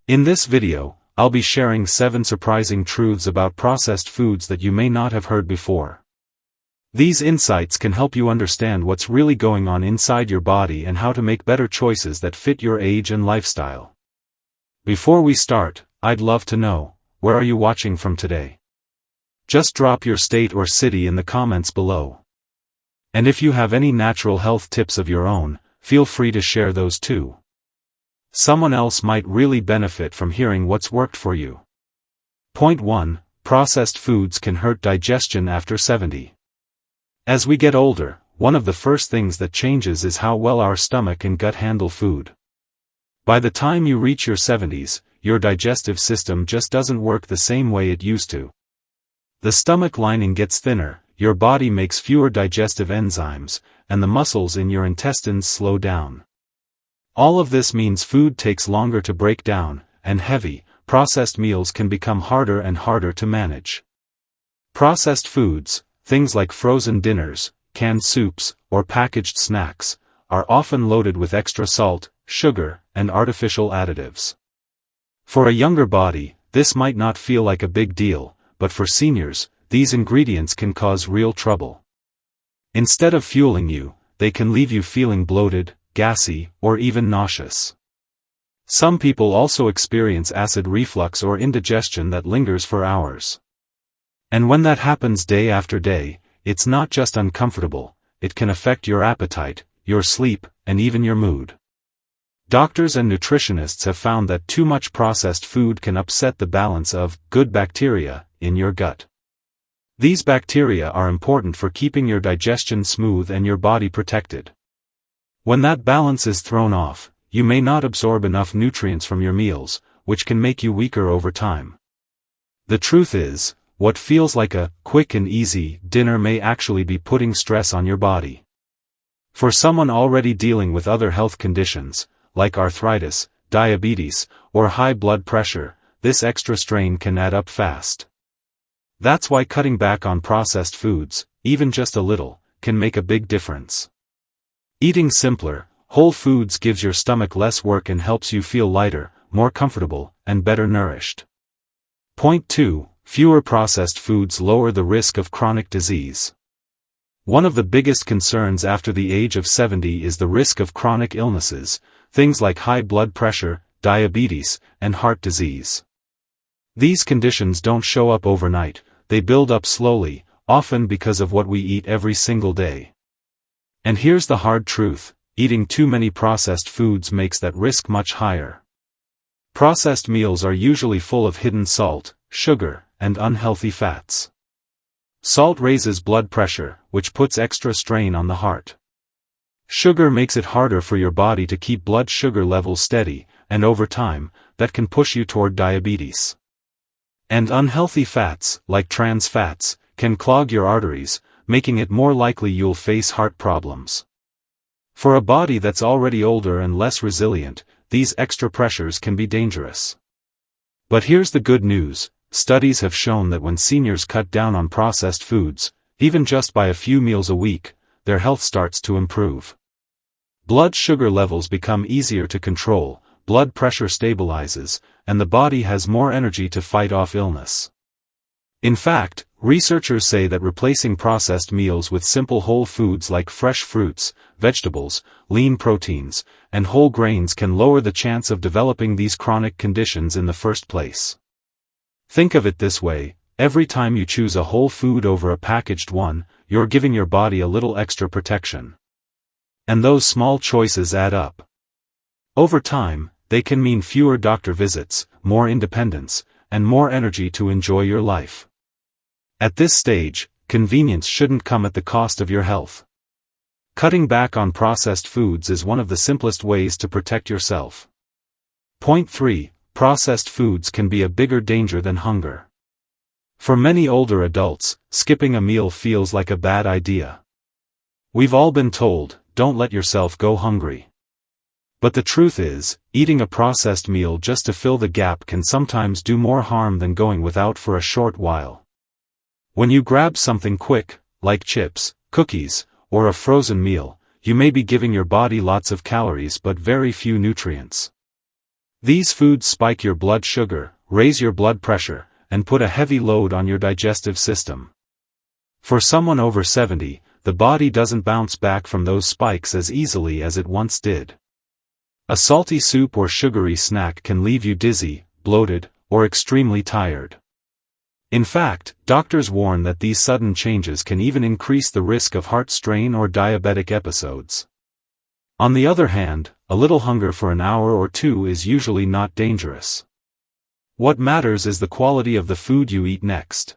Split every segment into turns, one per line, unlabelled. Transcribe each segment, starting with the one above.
In this video, I'll be sharing 7 surprising truths about processed foods that you may not have heard before. These insights can help you understand what's really going on inside your body and how to make better choices that fit your age and lifestyle. Before we start, I'd love to know, where are you watching from today? Just drop your state or city in the comments below. And if you have any natural health tips of your own, feel free to share those too. Someone else might really benefit from hearing what's worked for you. Point 1. Processed foods can hurt digestion after 70. As we get older, one of the first things that changes is how well our stomach and gut handle food. By the time you reach your 70s, your digestive system just doesn't work the same way it used to. The stomach lining gets thinner, your body makes fewer digestive enzymes, and the muscles in your intestines slow down. All of this means food takes longer to break down, and heavy, processed meals can become harder and harder to manage. Processed foods, things like frozen dinners, canned soups, or packaged snacks, are often loaded with extra salt, sugar, and artificial additives. For a younger body, this might not feel like a big deal, but for seniors, these ingredients can cause real trouble. Instead of fueling you, they can leave you feeling bloated, gassy, or even nauseous. Some people also experience acid reflux or indigestion that lingers for hours. And when that happens day after day, it's not just uncomfortable, it can affect your appetite, your sleep, and even your mood. Doctors and nutritionists have found that too much processed food can upset the balance of good bacteria in your gut. These bacteria are important for keeping your digestion smooth and your body protected. When that balance is thrown off, you may not absorb enough nutrients from your meals, which can make you weaker over time. The truth is, what feels like a quick and easy dinner may actually be putting stress on your body. For someone already dealing with other health conditions, like arthritis, diabetes, or high blood pressure, this extra strain can add up fast. That's why cutting back on processed foods, even just a little, can make a big difference. Eating simpler, whole foods gives your stomach less work and helps you feel lighter, more comfortable, and better nourished. Point 2. Fewer processed foods lower the risk of chronic disease. One of the biggest concerns after the age of 70 is the risk of chronic illnesses, things like high blood pressure, diabetes, and heart disease. These conditions don't show up overnight, they build up slowly, often because of what we eat every single day. And here's the hard truth, eating too many processed foods makes that risk much higher. Processed meals are usually full of hidden salt, sugar, and unhealthy fats. Salt raises blood pressure, which puts extra strain on the heart. Sugar makes it harder for your body to keep blood sugar levels steady, and over time, that can push you toward diabetes. And unhealthy fats, like trans fats, can clog your arteries, making it more likely you'll face heart problems. For a body that's already older and less resilient, these extra pressures can be dangerous. But here's the good news, studies have shown that when seniors cut down on processed foods, even just by a few meals a week, their health starts to improve. Blood sugar levels become easier to control, blood pressure stabilizes, and the body has more energy to fight off illness. In fact, researchers say that replacing processed meals with simple whole foods like fresh fruits, vegetables, lean proteins, and whole grains can lower the chance of developing these chronic conditions in the first place. Think of it this way, every time you choose a whole food over a packaged one, you're giving your body a little extra protection. And those small choices add up. Over time, they can mean fewer doctor visits, more independence, and more energy to enjoy your life. At this stage, convenience shouldn't come at the cost of your health. Cutting back on processed foods is one of the simplest ways to protect yourself. Point 3. Processed foods can be a bigger danger than hunger. For many older adults, skipping a meal feels like a bad idea. We've all been told, don't let yourself go hungry. But the truth is, eating a processed meal just to fill the gap can sometimes do more harm than going without for a short while. When you grab something quick, like chips, cookies, or a frozen meal, you may be giving your body lots of calories but very few nutrients. These foods spike your blood sugar, raise your blood pressure, and put a heavy load on your digestive system. For someone over 70, the body doesn't bounce back from those spikes as easily as it once did. A salty soup or sugary snack can leave you dizzy, bloated, or extremely tired. In fact, doctors warn that these sudden changes can even increase the risk of heart strain or diabetic episodes. On the other hand, a little hunger for an hour or two is usually not dangerous. What matters is the quality of the food you eat next.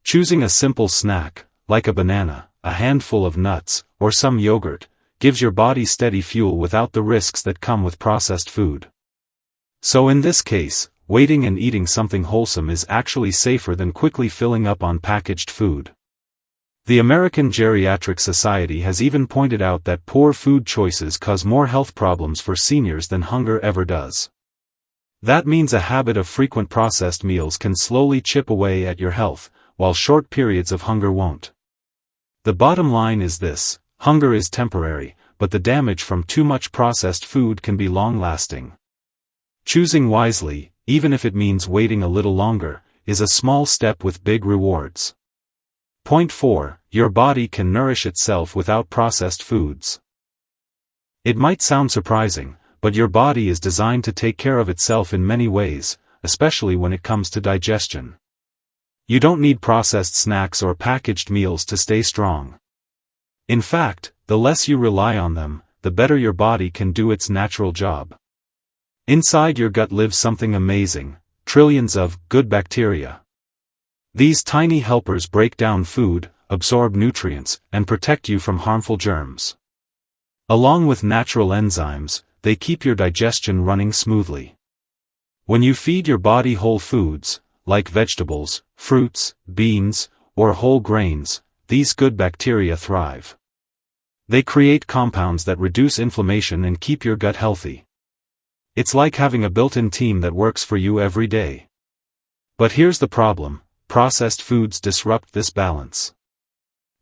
Choosing a simple snack, like a banana, a handful of nuts, or some yogurt, gives your body steady fuel without the risks that come with processed food. So in this case, waiting and eating something wholesome is actually safer than quickly filling up on packaged food. The American Geriatric Society has even pointed out that poor food choices cause more health problems for seniors than hunger ever does. That means a habit of frequent processed meals can slowly chip away at your health, while short periods of hunger won't. The bottom line is this: hunger is temporary, but the damage from too much processed food can be long-lasting. Choosing wisely, even if it means waiting a little longer, is a small step with big rewards. Point 4. Your body can nourish itself without processed foods. It might sound surprising, but your body is designed to take care of itself in many ways, especially when it comes to digestion. You don't need processed snacks or packaged meals to stay strong. In fact, the less you rely on them, the better your body can do its natural job. Inside your gut lives something amazing: trillions of good bacteria. These tiny helpers break down food, absorb nutrients, and protect you from harmful germs. Along with natural enzymes, they keep your digestion running smoothly. When you feed your body whole foods, like vegetables, fruits, beans, or whole grains, these good bacteria thrive. They create compounds that reduce inflammation and keep your gut healthy. It's like having a built-in team that works for you every day. But here's the problem: processed foods disrupt this balance.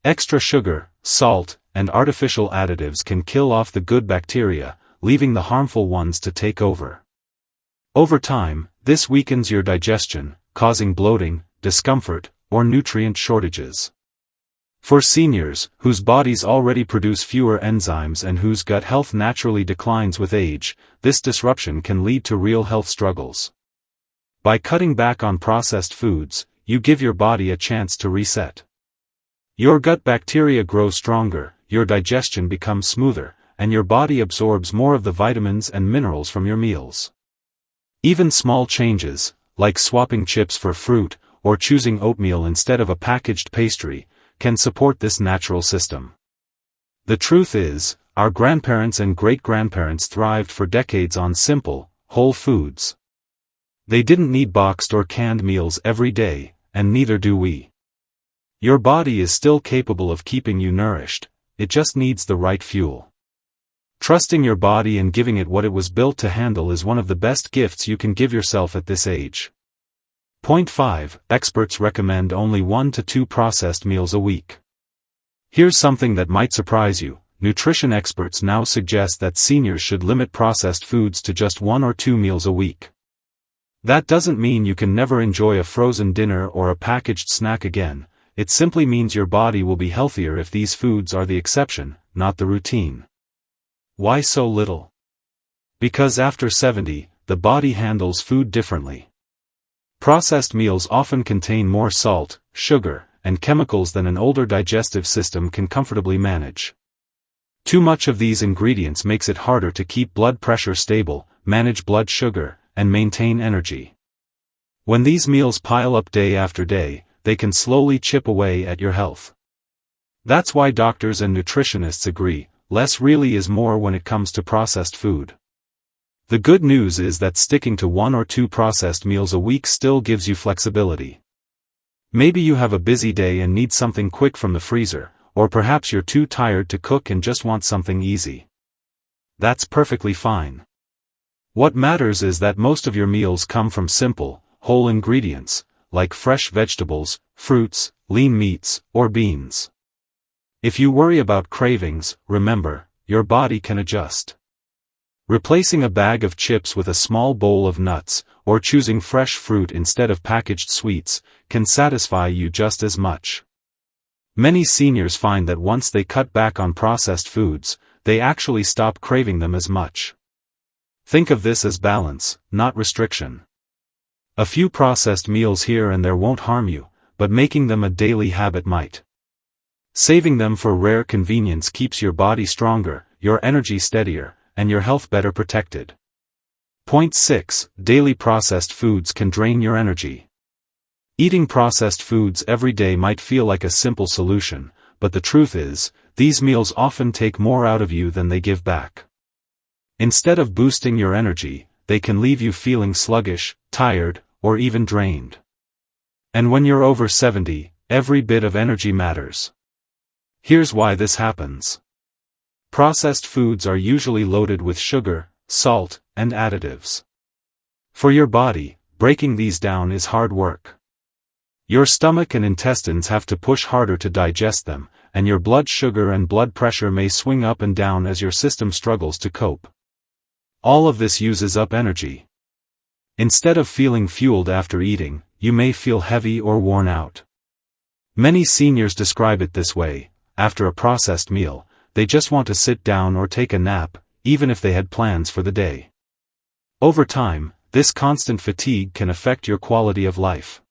Extra sugar, salt, and artificial additives can kill off the good bacteria, leaving the harmful ones to take over. Over time, this weakens your digestion, causing bloating, discomfort, or nutrient shortages. For seniors, whose bodies already produce fewer enzymes and whose gut health naturally declines with age, this disruption can lead to real health struggles. By cutting back on processed foods, you give your body a chance to reset. Your gut bacteria grow stronger, your digestion becomes smoother, and your body absorbs more of the vitamins and minerals from your meals. Even small changes, like swapping chips for fruit, or choosing oatmeal instead of a packaged pastry, can support this natural system. The truth is, our grandparents and great-grandparents thrived for decades on simple, whole foods. They didn't need boxed or canned meals every day, and neither do we. Your body is still capable of keeping you nourished, it just needs the right fuel. Trusting your body and giving it what it was built to handle is one of the best gifts you can give yourself at this age. Point 5. Experts recommend only 1 to 2 processed meals a week. Here's something that might surprise you: nutrition experts now suggest that seniors should limit processed foods to just 1 or 2 meals a week. That doesn't mean you can never enjoy a frozen dinner or a packaged snack again. It simply means your body will be healthier if these foods are the exception, not the routine. Why so little? Because after 70, the body handles food differently. Processed meals often contain more salt, sugar, and chemicals than an older digestive system can comfortably manage. Too much of these ingredients makes it harder to keep blood pressure stable, manage blood sugar, and maintain energy. When these meals pile up day after day, they can slowly chip away at your health. That's why doctors and nutritionists agree, less really is more when it comes to processed food. The good news is that sticking to 1 or 2 processed meals a week still gives you flexibility. Maybe you have a busy day and need something quick from the freezer, or perhaps you're too tired to cook and just want something easy. That's perfectly fine. What matters is that most of your meals come from simple, whole ingredients, like fresh vegetables, fruits, lean meats, or beans. If you worry about cravings, remember, your body can adjust. Replacing a bag of chips with a small bowl of nuts, or choosing fresh fruit instead of packaged sweets, can satisfy you just as much. Many seniors find that once they cut back on processed foods, they actually stop craving them as much. Think of this as balance, not restriction. A few processed meals here and there won't harm you, but making them a daily habit might. Saving them for rare convenience keeps your body stronger, your energy steadier, and your health better protected. Point 6. Daily processed foods can drain your energy. Eating processed foods every day might feel like a simple solution, but the truth is, these meals often take more out of you than they give back. Instead of boosting your energy, they can leave you feeling sluggish, tired, or even drained. And when you're over 70, every bit of energy matters. Here's why this happens. Processed foods are usually loaded with sugar, salt, and additives. For your body, breaking these down is hard work. Your stomach and intestines have to push harder to digest them, and your blood sugar and blood pressure may swing up and down as your system struggles to cope. All of this uses up energy. Instead of feeling fueled after eating, you may feel heavy or worn out. Many seniors describe it this way: after a processed meal, they just want to sit down or take a nap, even if they had plans for the day. Over time, this constant fatigue can affect your quality of life.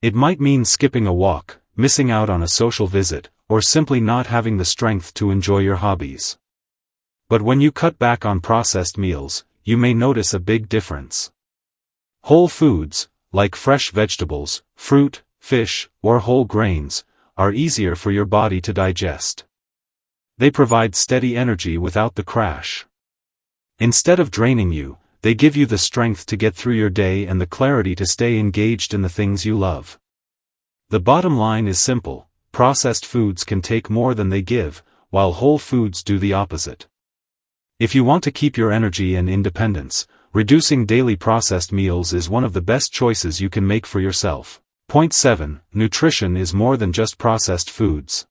It might mean skipping a walk, missing out on a social visit, or simply not having the strength to enjoy your hobbies. But when you cut back on processed meals, you may notice a big difference. Whole foods, like fresh vegetables, fruit, fish, or whole grains, are easier for your body to digest. They provide steady energy without the crash. Instead of draining you, they give you the strength to get through your day and the clarity to stay engaged in the things you love. The bottom line is simple: processed foods can take more than they give, while whole foods do the opposite. If you want to keep your energy and independence, reducing daily processed meals is one of the best choices you can make for yourself. Point 7. Nutrition is more than just processed foods.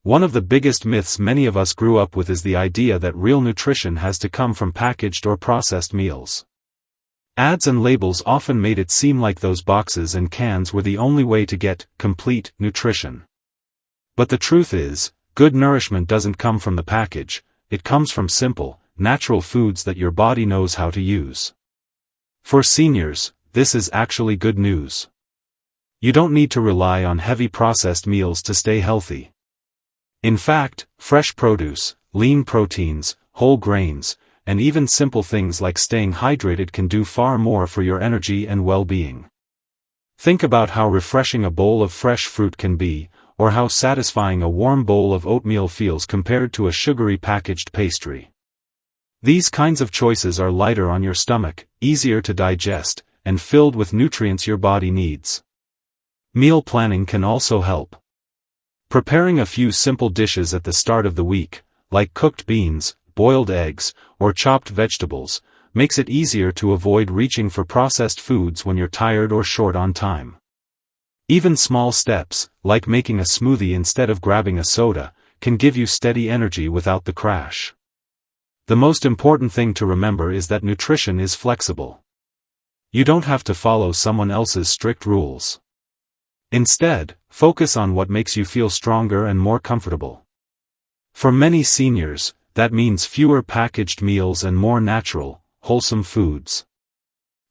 One of the biggest myths many of us grew up with is the idea that real nutrition has to come from packaged or processed meals. Ads and labels often made it seem like those boxes and cans were the only way to get complete nutrition. But the truth is, good nourishment doesn't come from the package, it comes from simple, natural foods that your body knows how to use. For seniors, this is actually good news. You don't need to rely on heavy processed meals to stay healthy. In fact, fresh produce, lean proteins, whole grains, and even simple things like staying hydrated can do far more for your energy and well-being. Think about how refreshing a bowl of fresh fruit can be, or how satisfying a warm bowl of oatmeal feels compared to a sugary packaged pastry. These kinds of choices are lighter on your stomach, easier to digest, and filled with nutrients your body needs. Meal planning can also help. Preparing a few simple dishes at the start of the week, like cooked beans, boiled eggs, or chopped vegetables, makes it easier to avoid reaching for processed foods when you're tired or short on time. Even small steps, like making a smoothie instead of grabbing a soda, can give you steady energy without the crash. The most important thing to remember is that nutrition is flexible. You don't have to follow someone else's strict rules. Instead, focus on what makes you feel stronger and more comfortable. For many seniors, that means fewer packaged meals and more natural, wholesome foods.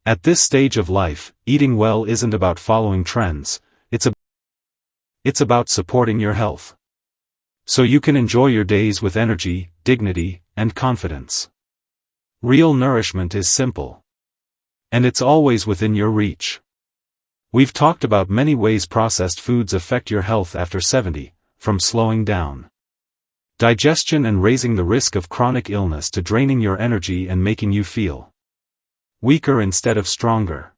At this stage of life, eating well isn't about following trends, it's about supporting your health. So you can enjoy your days with energy, dignity, and confidence. Real nourishment is simple. And it's always within your reach. We've talked about many ways processed foods affect your health after 70, from slowing down digestion and raising the risk of chronic illness to draining your energy and making you feel weaker instead of stronger.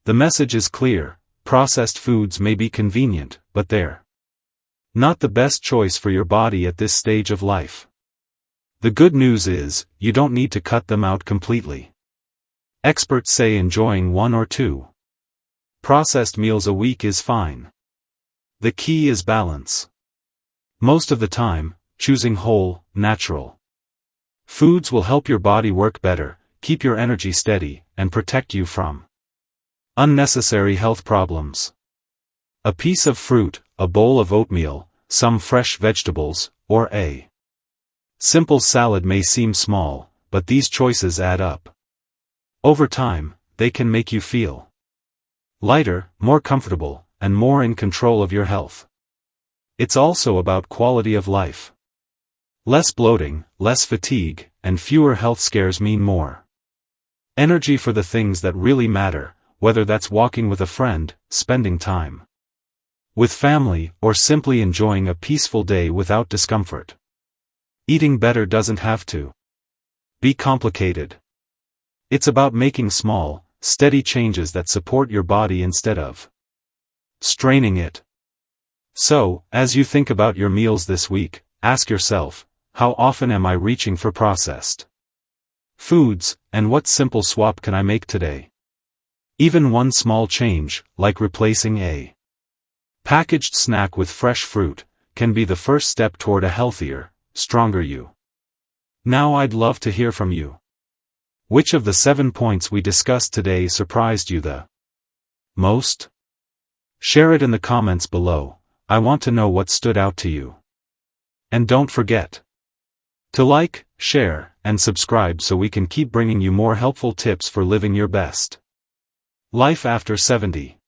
The message is clear: processed foods may be convenient, but they're not the best choice for your body at this stage of life. The good news is, you don't need to cut them out completely. Experts say enjoying 1 or 2 processed meals a week is fine. The key is balance. Most of the time, choosing whole, natural Foods will help your body work better, keep your energy steady, and protect you from unnecessary health problems. A piece of fruit, a bowl of oatmeal, some fresh vegetables, or a simple salad may seem small, but these choices add up. Over time, they can make you feel lighter, more comfortable, and more in control of your health. It's also about quality of life. Less bloating, less fatigue, and fewer health scares mean more energy for the things that really matter, whether that's walking with a friend, spending time with family, or simply enjoying a peaceful day without discomfort. Eating better doesn't have to be complicated. It's about making small, steady changes that support your body instead of straining it. So, as you think about your meals this week, ask yourself, how often am I reaching for processed foods, and what simple swap can I make today? Even one small change, like replacing a packaged snack with fresh fruit, can be the first step toward a healthier, stronger you. Now I'd love to hear from you. Which of the 7 points we discussed today surprised you the most? Share it in the comments below. I want to know what stood out to you. And don't forget to like, share, and subscribe so we can keep bringing you more helpful tips for living your best life after 70.